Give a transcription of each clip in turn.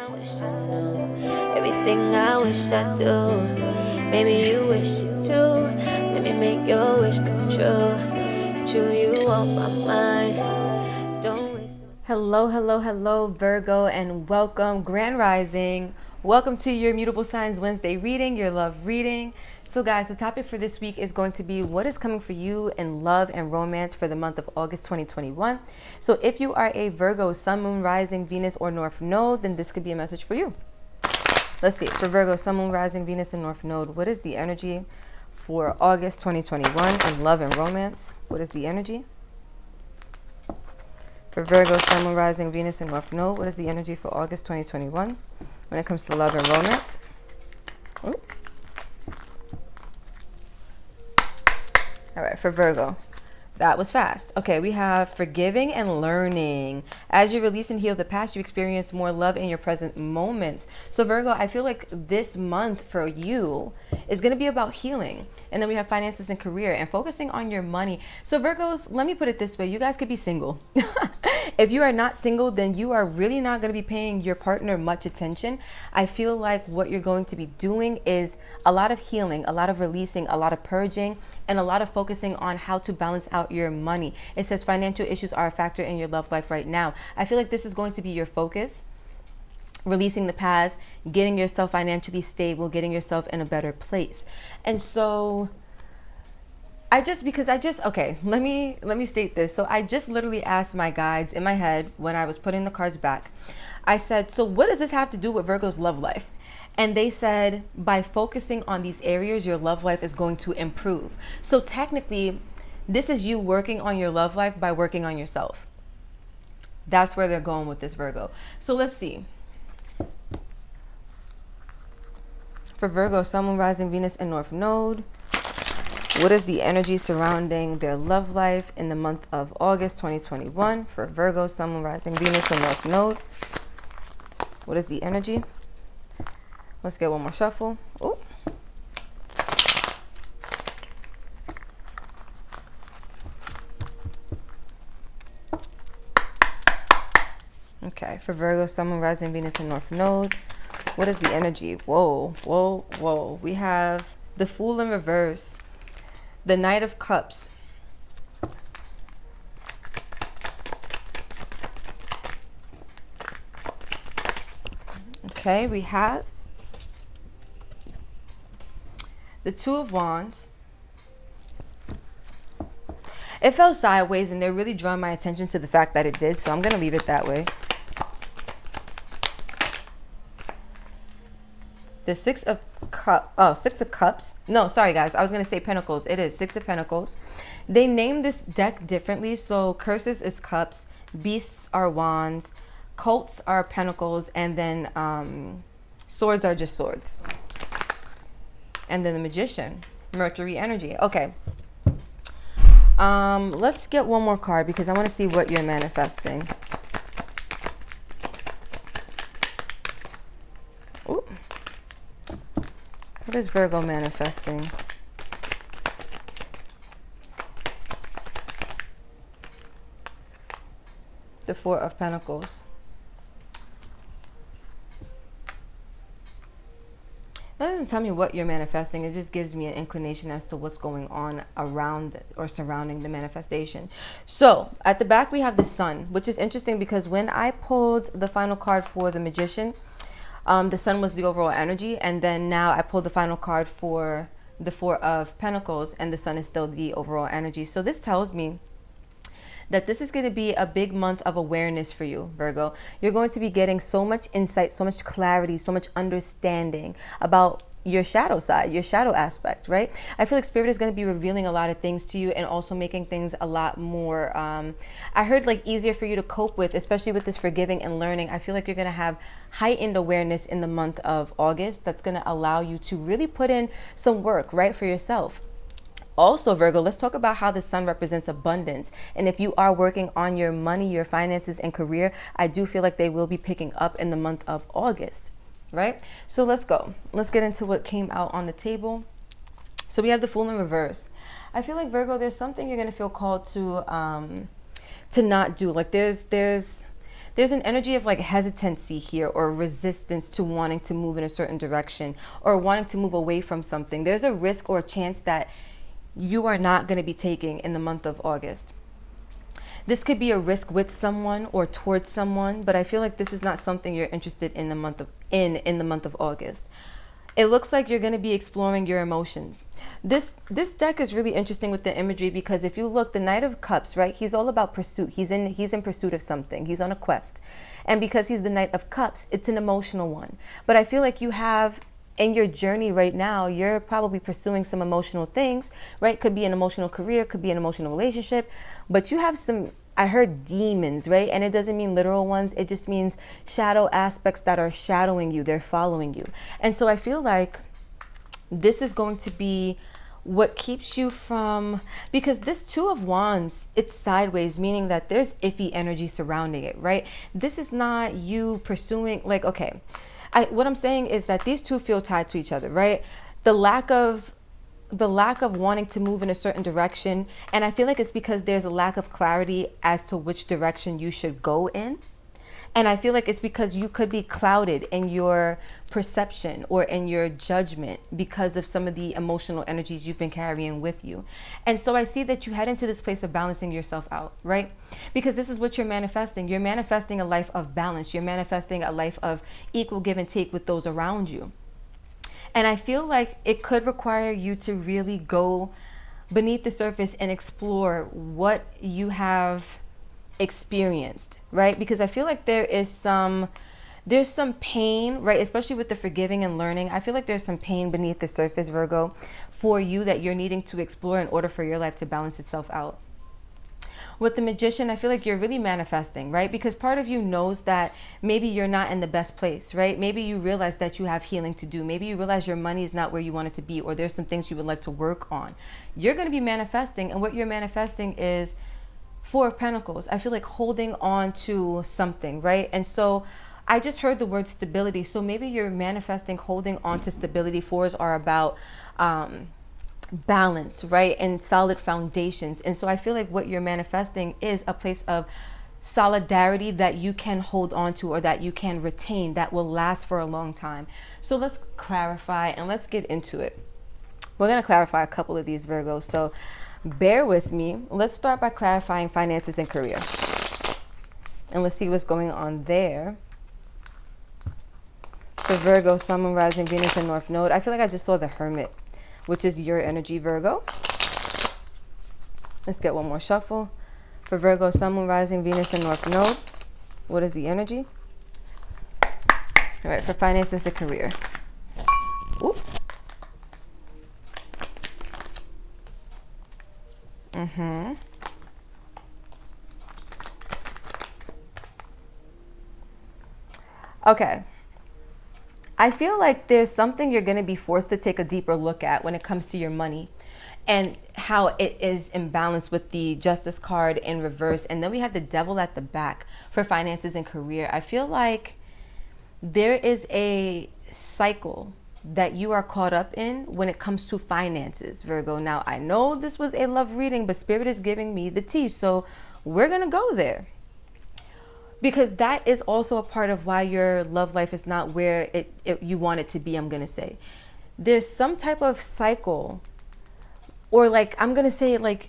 I wish I knew, everything I wish I do. Maybe you wish it too. Let me make your wish come true. True, you on my mind. Don't waste. Hello, hello, hello, Virgo, and welcome, Grand Rising. Welcome to your Mutable Signs Wednesday reading, your love reading. So guys, the topic for this week is going to be what is coming for you in love and romance for the month of August 2021. So if you are a Virgo, Sun, Moon, Rising, Venus, or North Node, then this could be a message for you. Let's see. For Virgo, Sun, Moon, Rising, Venus, and North Node, what is the energy for August 2021 in love and romance? What is the energy? For Virgo, Sun, Moon, Rising, Venus, and North Node, what is the energy for August 2021 when it comes to love and romance? Ooh. All right, for Virgo, that was fast. Okay, we have forgiving and learning. As you release and heal the past, you experience more love in your present moments. So Virgo, I feel like this month for you is going to be about healing. And then we have finances and career and focusing on your money. So Virgos, let me put it this way. You guys could be single. If you are not single, then you are really not going to be paying your partner much attention. I feel like what you're going to be doing is a lot of healing, a lot of releasing, a lot of purging, and a lot of focusing on how to balance out your money. It says financial issues are a factor in your love life right now. I feel like this is going to be your focus. Releasing the past, getting yourself financially stable, getting yourself in a better place. And so okay, let me state this. So I just literally asked my guides in my head when I was putting the cards back. I said, so what does this have to do with Virgo's love life? And they said, by focusing on these areas, your love life is going to improve. So technically, this is you working on your love life by working on yourself. That's where they're going with this, Virgo. So let's see. For Virgo, Sun, Moon, Rising, Venus, and North Node, what is the energy surrounding their love life in the month of August 2021? For Virgo, Sun, Moon, Rising, Venus, and North Node, what is the energy? Let's get one more shuffle. Ooh. Okay, for Virgo, Sun, Moon, Rising, Venus, and North Node, what is the energy? Whoa, whoa, whoa. We have the Fool in reverse, the Knight of Cups. Okay, we have the Two of Wands. It fell sideways and they're really drawing my attention to the fact that it did. So I'm going to leave it that way. The Six of Cups. No, sorry guys. I was going to say Pentacles. It is Six of Pentacles. They named this deck differently. So Curses is Cups. Beasts are Wands. Cults are Pentacles. And then Swords are just Swords. And then the Magician, Mercury energy. Okay. Let's get one more card because I want to see what you're manifesting. Ooh. What is Virgo manifesting? The Four of Pentacles. That doesn't tell me what you're manifesting. It just gives me an inclination as to what's going on around or surrounding the manifestation. So at the back, we have the Sun, which is interesting because when I pulled the final card for the Magician, the Sun was the overall energy. And then now I pulled the final card for the Four of Pentacles and the Sun is still the overall energy. So this tells me that this is going to be a big month of awareness for you, Virgo. You're going to be getting so much insight, so much clarity, so much understanding about your shadow side, your shadow aspect, right? I feel like Spirit is going to be revealing a lot of things to you and also making things a lot more, I heard like easier for you to cope with, especially with this forgiving and learning. I feel like you're going to have heightened awareness in the month of August that's going to allow you to really put in some work, right, for yourself. Also, Virgo, let's talk about how the Sun represents abundance. And if you are working on your money, your finances, and career, I do feel like they will be picking up in the month of August, right? So let's go. Let's get into what came out on the table. So we have the Fool in reverse. I feel like, Virgo, there's something you're going to feel called to not do. Like there's there's an energy of like hesitancy here, or resistance to wanting to move in a certain direction, or wanting to move away from something. There's a risk or a chance that you are not going to be taking in the month of August. This could be a risk with someone or towards someone, but I feel like this is not something you're interested in the month of August. It looks like you're going to be exploring your emotions. This deck is really interesting with the imagery, because if you look, the Knight of Cups, right? He's all about pursuit. He's in pursuit of something. He's on a quest. And because he's the Knight of Cups, it's an emotional one. But I feel like you have, in your journey right now, you're probably pursuing some emotional things, right? Could be an emotional career, could be an emotional relationship, but you have some, I heard demons, right? And it doesn't mean literal ones. It just means shadow aspects that are shadowing you. They're following you. And so I feel like this is going to be what keeps you from, because this Two of Wands, it's sideways, meaning that there's iffy energy surrounding it, right? This is not you pursuing, like, okay, what I'm saying is that these two feel tied to each other, right? The lack of wanting to move in a certain direction, and I feel like it's because there's a lack of clarity as to which direction you should go in. And I feel like it's because you could be clouded in your perception or in your judgment because of some of the emotional energies you've been carrying with you. And so I see that you head into this place of balancing yourself out, right? Because this is what you're manifesting. You're manifesting a life of balance. You're manifesting a life of equal give and take with those around you. And I feel like it could require you to really go beneath the surface and explore what you have experienced, right? Because I feel like there's some pain, right? Especially with the forgiving and learning. I feel like there's some pain beneath the surface, Virgo, for you that you're needing to explore in order for your life to balance itself out. With the Magician, I feel like you're really manifesting, right? Because part of you knows that maybe you're not in the best place, right? Maybe you realize that you have healing to do. Maybe you realize your money is not where you want it to be, or there's some things you would like to work on. You're going to be manifesting, and what you're manifesting is Four of Pentacles. I feel like holding on to something, right? And so I just heard the word stability. So maybe you're manifesting holding on to stability. Fours are about balance, right? And solid foundations. And so I feel like what you're manifesting is a place of solidarity that you can hold on to, or that you can retain, that will last for a long time. So let's clarify and let's get into it. We're going to clarify a couple of these, Virgos. So bear with me. Let's start by clarifying finances and career. And let's see what's going on there. For Virgo, Sun, Moon, Rising, Venus, and North Node. I feel like I just saw the Hermit, which is your energy, Virgo. Let's get one more shuffle. For Virgo, Sun, Moon, Rising, Venus, and North Node. What is the energy? All right, for finances and career. Ooh. Okay. I feel like there's something you're going to be forced to take a deeper look at when it comes to your money and how it is imbalanced with the Justice card in reverse. And then we have the Devil at the back for finances and career. I feel like there is a cycle that you are caught up in when it comes to finances, Virgo. Now, I know this was a love reading, but Spirit is giving me the tea. So we're going to go there. Because that is also a part of why your love life is not where you want it to be, I'm going to say. There's some type of cycle, or like, I'm going to say like,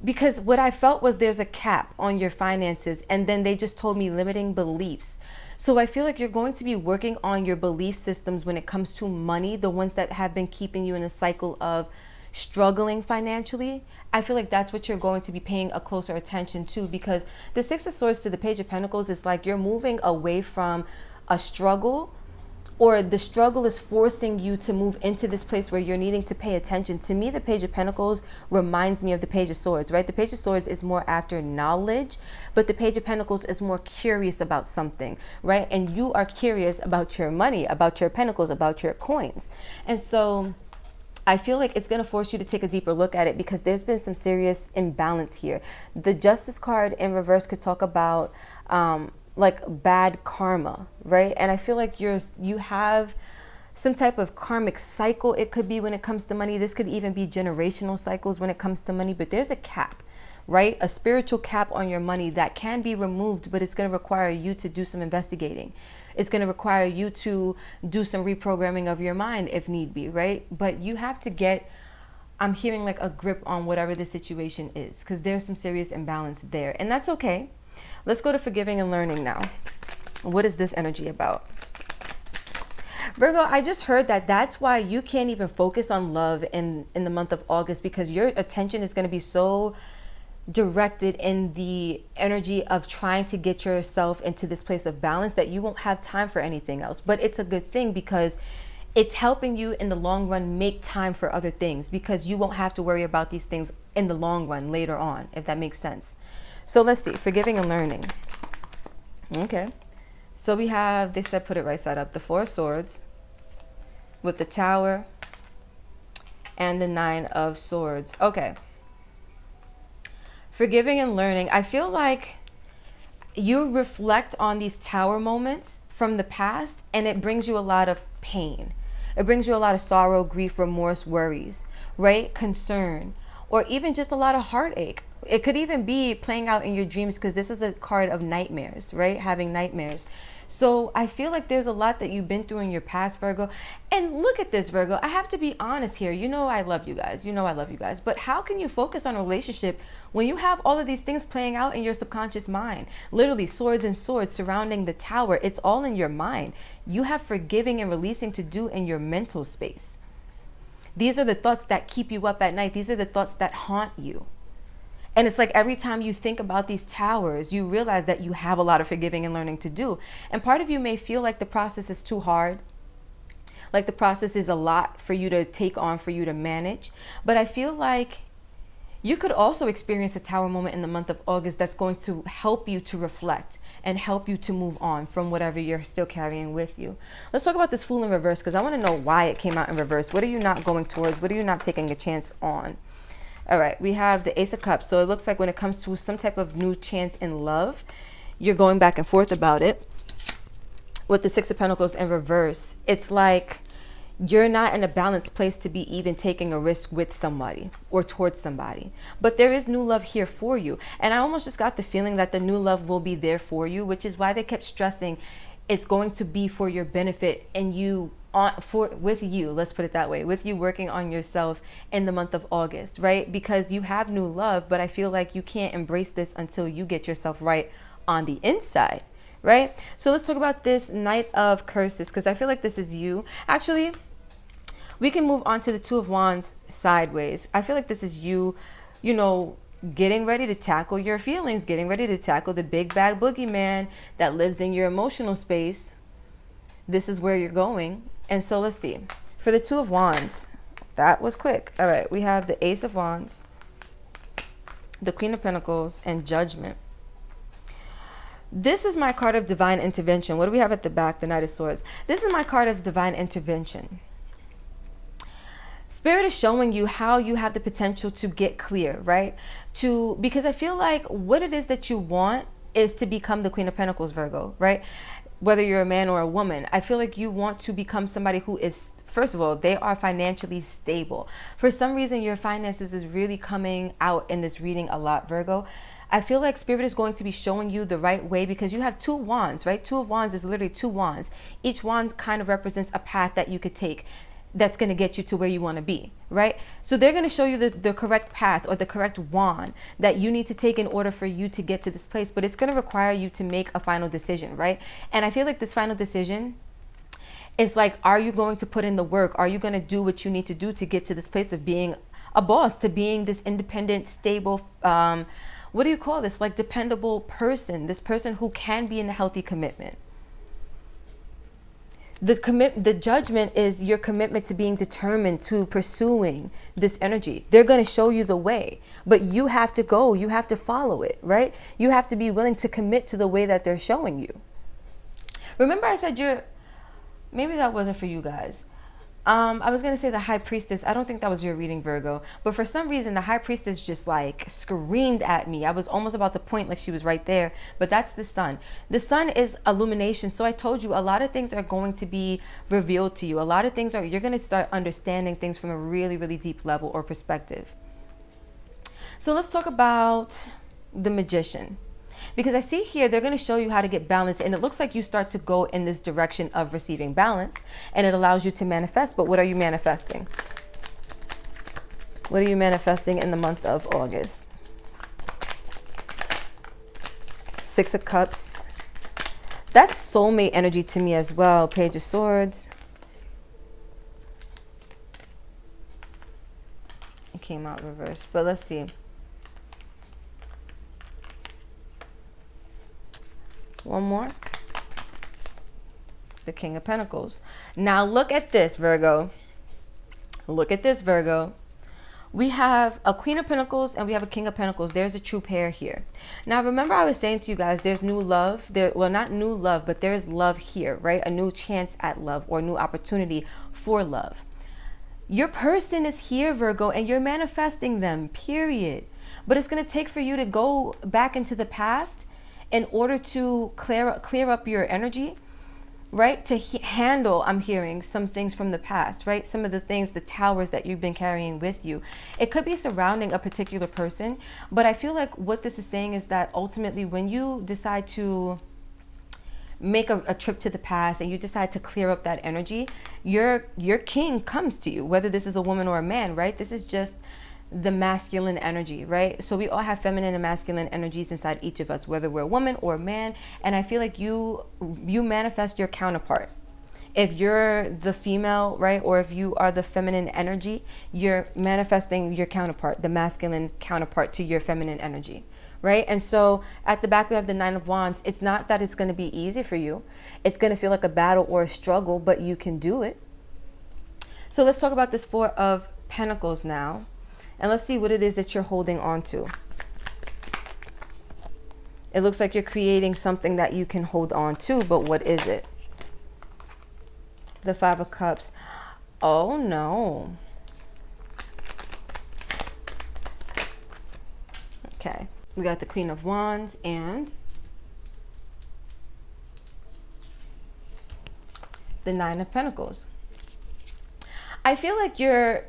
because what I felt was there's a cap on your finances, and then they just told me limiting beliefs. So I feel like you're going to be working on your belief systems when it comes to money, the ones that have been keeping you in a cycle of struggling financially. I feel like that's what you're going to be paying a closer attention to, because the Six of Swords to the Page of Pentacles is like you're moving away from a struggle, or the struggle is forcing you to move into this place where you're needing to pay attention. To me, the Page of Pentacles reminds me of the Page of Swords, right? The Page of Swords is more after knowledge, but the Page of Pentacles is more curious about something, right? And you are curious about your money, about your pentacles, about your coins. And so I feel like it's going to force you to take a deeper look at it, because there's been some serious imbalance here. The Justice card in reverse could talk about like bad karma, right? And I feel like you have some type of karmic cycle. It could be when it comes to money. This could even be generational cycles when it comes to money, but there's a cap, right? A spiritual cap on your money that can be removed, but it's going to require you to do some investigating. It's going to require you to do some reprogramming of your mind if need be, right? But you have to get, I'm hearing like a grip on whatever the situation is, because there's some serious imbalance there, and that's okay. Let's go to forgiving and learning now. What is this energy about? Virgo, I just heard that that's why you can't even focus on love in the month of August, because your attention is going to be so directed in the energy of trying to get yourself into this place of balance that you won't have time for anything else. But it's a good thing, because it's helping you in the long run make time for other things, because you won't have to worry about these things in the long run later on, if that makes sense. So let's see, forgiving and learning. Okay. So we have, they said put it right side up, the Four of Swords with the Tower and the Nine of Swords. Okay. Forgiving and learning. I feel like you reflect on these Tower moments from the past, and it brings you a lot of pain. It brings you a lot of sorrow, grief, remorse, worries, right? Concern, or even just a lot of heartache. It could even be playing out in your dreams, because this is a card of nightmares, right? Having nightmares. So I feel like there's a lot that you've been through in your past, Virgo. And look at this, Virgo. I have to be honest here. You know I love you guys. You know I love you guys. But how can you focus on a relationship when you have all of these things playing out in your subconscious mind? Literally swords and swords surrounding the Tower. It's all in your mind. You have forgiving and releasing to do in your mental space. These are the thoughts that keep you up at night. These are the thoughts that haunt you. And it's like every time you think about these towers, you realize that you have a lot of forgiving and learning to do. And part of you may feel like the process is too hard, like the process is a lot for you to take on, for you to manage. But I feel like you could also experience a Tower moment in the month of August that's going to help you to reflect and help you to move on from whatever you're still carrying with you. Let's talk about this Fool in reverse, because I want to know why it came out in reverse. What are you not going towards? What are you not taking a chance on? All right, we have the Ace of Cups. So it looks like when it comes to some type of new chance in love, you're going back and forth about it. With the Six of Pentacles in reverse, it's like you're not in a balanced place to be even taking a risk with somebody or towards somebody. But there is new love here for you. And I almost just got the feeling that the new love will be there for you, which is why they kept stressing it's going to be for your benefit and you with you, let's put it that way, with you working on yourself in the month of August, right? Because you have new love, but I feel like you can't embrace this until you get yourself right on the inside, right? So let's talk about this Knight of Curses, because I feel like this is you. Actually, we can move on to the Two of Wands sideways. I feel like this is you, you know, getting ready to tackle your feelings, getting ready to tackle the big bad boogeyman that lives in your emotional space. This is where you're going. And so let's see. For the Two of Wands, that was quick. All right, we have the Ace of Wands, the Queen of Pentacles, and Judgment. This is my card of divine intervention. What do we have at the back? The Knight of Swords. This is my card of divine intervention. Spirit is showing you how you have the potential to get clear, right? Because I feel like what it is that you want is to become the Queen of Pentacles, Virgo, right? Whether you're a man or a woman, I feel like you want to become somebody who is, first of all, they are financially stable. For some reason, your finances is really coming out in this reading a lot, Virgo. I feel like Spirit is going to be showing you the right way, because you have two wands, right? Two of Wands is literally two wands. Each wand kind of represents a path that you could take that's going to get you to where you want to be, right? So they're going to show you the correct path or the correct wand that you need to take in order for you to get to this place. But it's going to require you to make a final decision, right? And I feel like this final decision is like, are you going to put in the work? Are you going to do what you need to do to get to this place of being a boss, to being this independent, stable, what do you call this? Like dependable person, this person who can be in a healthy commitment. The Judgment is your commitment to being determined, to pursuing this energy. They're going to show you the way, but you have to go, you have to follow it, right? You have to be willing to commit to the way that they're showing you. Remember I said maybe that wasn't for you guys. I was going to say the High Priestess. I don't think that was your reading, Virgo. But for some reason, the High Priestess just like screamed at me. I was almost about to point like she was right there. But that's the Sun. The Sun is illumination. So I told you a lot of things are going to be revealed to you. A lot of things you're going to start understanding things from a really, really deep level or perspective. So let's talk about the Magician. Because I see here, they're going to show you how to get balance. And it looks like you start to go in this direction of receiving balance. And it allows you to manifest. But what are you manifesting? What are you manifesting in the month of August? Six of Cups. That's soulmate energy to me as well. Page of Swords. It came out reversed. But let's see. One more. The King of Pentacles. Now look at this, Virgo. Look at this, Virgo. We have a Queen of Pentacles and we have a King of Pentacles. There's a true pair here. Now, remember I was saying to you guys, there's new love. Well, not new love, but there's love here, right? A new chance at love or new opportunity for love. Your person is here, Virgo, and you're manifesting them, period. But it's going to take for you to go back into the past in order to clear up your energy, right? To handle, I'm hearing, some things from the past, right? Some of the things, the towers that you've been carrying with you. It could be surrounding a particular person, but I feel like what this is saying is that ultimately when you decide to make a trip to the past and you decide to clear up that energy, your king comes to you, whether this is a woman or a man, right? This is just the masculine energy, right? So we all have feminine and masculine energies inside each of us, whether we're a woman or a man. And I feel like you manifest your counterpart. If you're the female, right, or if you are the feminine energy, you're manifesting your counterpart, the masculine counterpart to your feminine energy, right? And so at the back we have the Nine of Wands. It's not that it's going to be easy for you. It's going to feel like a battle or a struggle, but you can do it. So let's talk about this Four of Pentacles now. And let's see what it is that you're holding on to. It looks like you're creating something that you can hold on to, but what is it? The Five of Cups. Oh, no. Okay. We got the Queen of Wands and the Nine of Pentacles. I feel like you're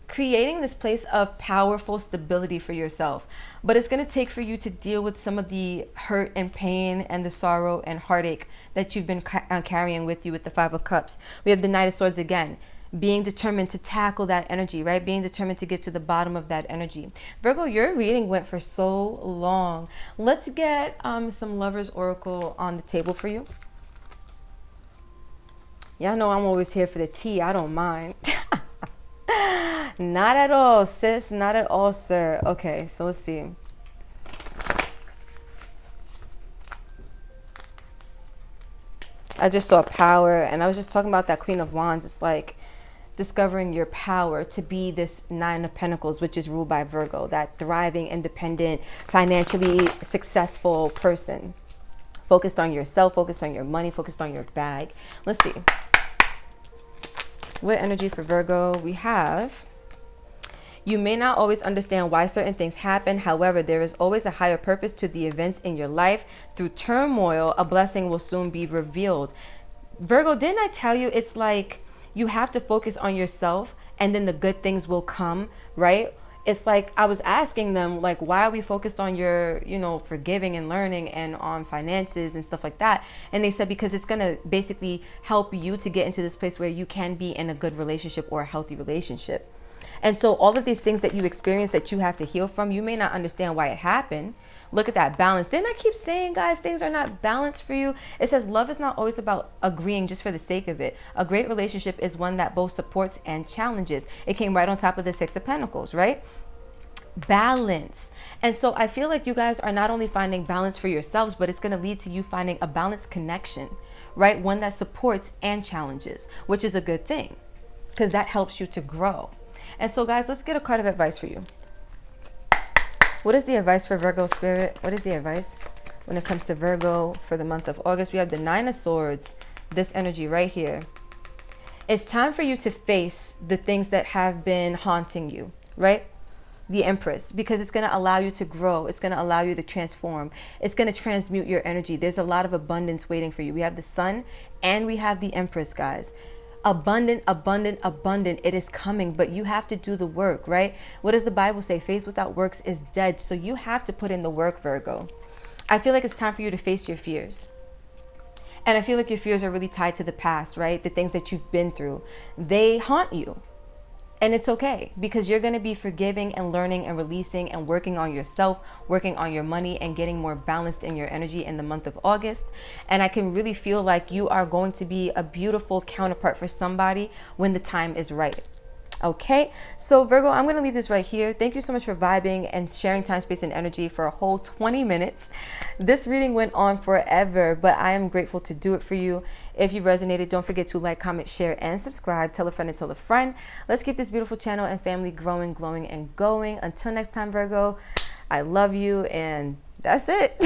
creating this place of powerful stability for yourself, but it's going to take for you to deal with some of the hurt and pain and the sorrow and heartache that you've been carrying with you with the Five of Cups. We have the Knight of Swords again, being determined to tackle that energy, right? Being determined to get to the bottom of that energy. Virgo, your reading went for so long. Let's get some Lovers Oracle on the table for you. Y'all know I'm always here for the tea. I don't mind. Not at all, sis. Not at all, sir. Okay, so let's see. I just saw power, and I was just talking about that Queen of Wands. It's like discovering your power to be this Nine of Pentacles, which is ruled by Virgo, that thriving, independent, financially successful person. Focused on yourself, focused on your money, focused on your bag. Let's see. What energy for Virgo? We have, you may not always understand why certain things happen. However, there is always a higher purpose to the events in your life. Through turmoil, a blessing will soon be revealed. Virgo, didn't I tell you it's like you have to focus on yourself and then the good things will come, right? It's like I was asking them, like, why are we focused on your, forgiving and learning and on finances and stuff like that? And they said, because it's going to basically help you to get into this place where you can be in a good relationship or a healthy relationship. And so all of these things that you experience that you have to heal from, you may not understand why it happened. Look at that balance. Didn't I keep saying, guys, things are not balanced for you? It says love is not always about agreeing just for the sake of it. A great relationship is one that both supports and challenges. It came right on top of the Six of Pentacles, right? Balance. And so I feel like you guys are not only finding balance for yourselves, but it's going to lead to you finding a balanced connection, right? One that supports and challenges, which is a good thing because that helps you to grow. And so guys, let's get a card of advice for you. What is the advice for Virgo spirit? What is the advice when it comes to Virgo for the month of August? We have the Nine of Swords, this energy right here. It's time for you to face the things that have been haunting you, right? The Empress, because it's going to allow you to grow. It's going to allow you to transform. It's going to transmute your energy. There's a lot of abundance waiting for you. We have the Sun and we have the Empress, guys. Abundant, abundant, abundant. It is coming, but you have to do the work, right? What does the Bible say? Faith without works is dead. So you have to put in the work, Virgo. I feel like it's time for you to face your fears. And I feel like your fears are really tied to the past, right? The things that you've been through. They haunt you. And it's okay, because you're going to be forgiving and learning and releasing and working on yourself, working on your money and getting more balanced in your energy in the month of August. And I can really feel like you are going to be a beautiful counterpart for somebody when the time is right. Okay, so Virgo, I'm going to leave this right here. Thank you so much for vibing and sharing time, space, and energy for a whole 20 minutes. This reading went on forever, but I am grateful to do it for you. If you resonated, don't forget to like, comment, share, and subscribe. Tell a friend and tell a friend. Let's keep this beautiful channel and family growing, glowing, and going. Until next time, Virgo, I love you, and that's it.